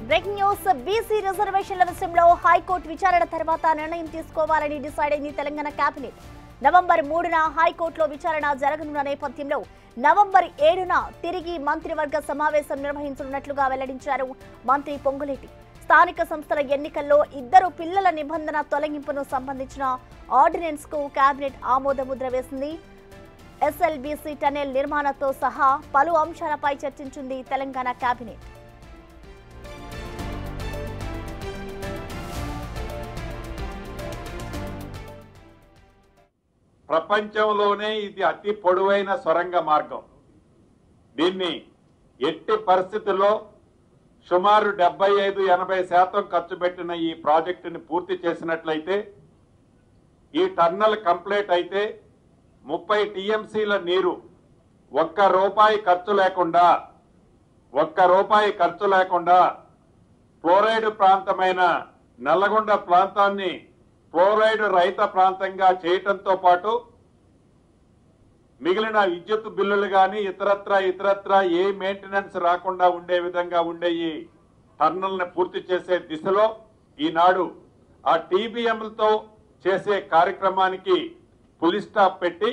Breaking news BC రిజర్వేషన్ల విషయంలో high court విచారణ తర్వాత నిర్ణయం తీసుకోవాలని డిసైడ్ అయింది తెలంగాణ కేబినెట్. నవంబర్ 3న హైకోర్టులో విచారణ జరగనున్న నేపథ్యంలో నవంబర్ 7న తిరిగి మంత్రివర్గ సమావేశం నిర్వహించనున్నట్లుగా వెల్లడించారు మంత్రి పొంగులేటి. స్థానిక సంస్థల ఎన్నికల్లో 2 పిల్లల నిబంధన తొలగింపును సంబంధించిన ఆర్డినెన్స్ కు కేబినెట్ ఆమోద ముద్ర వేసింది. ఎస్ఎల్బీసీ టనెల్ నిర్మాణంతో సహా పలు అంశాలపై చర్చించింది తెలంగాణ కేబినెట్. ప్రపంచంలోనే ఇది అతి పొడవైన సొరంగ మార్గం. దీన్ని ఎట్టి పరిస్థితుల్లో సుమారు 75-80% ఖర్చు పెట్టిన ఈ ప్రాజెక్టుని పూర్తి చేసినట్లయితే, ఈ టన్నల్ కంప్లీట్ అయితే 30 టీఎంసీల నీరు ఒక్క రూపాయి ఖర్చు లేకుండా ఫ్లోరైడ్ ప్రాంతమైన నల్లగొండ ప్రాంతాన్ని ఫ్లోరైడ్ రహిత ప్రాంతంగా చేయటంతో పాటు మిగిలిన విద్యుత్ బిల్లులు కానీ ఇతరత్ర ఏ మెయింటెనెన్స్ రాకుండా ఉండే విధంగా ఉండే ఈ టన్నల్ని పూర్తి చేసే దిశలో ఈనాడు ఆ టీబీఎంలతో చేసే కార్యక్రమానికి ఫుల్ స్టాప్ పెట్టి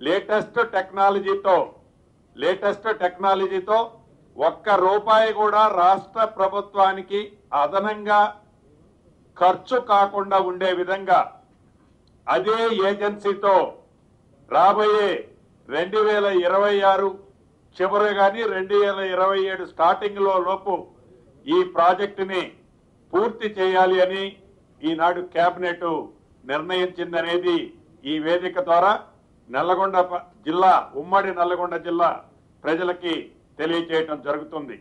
లేటెస్ట్ టెక్నాలజీతో ఒక్క రూపాయి కూడా రాష్ట్ర ప్రభుత్వానికి అదనంగా ఖర్చు కాకుండా ఉండే విధంగా అదే ఏజెన్సీతో రాబోయే 2026 చివరి కానీ 2027 స్టార్టింగ్ లోపు ఈ ప్రాజెక్టుని పూర్తి చేయాలి అని ఈనాడు కేబినెట్ నిర్ణయించిందనేది ఈ వేదిక ద్వారా ఉమ్మడి నల్లగొండ జిల్లా ప్రజలకి తెలియజేయడం జరుగుతుంది.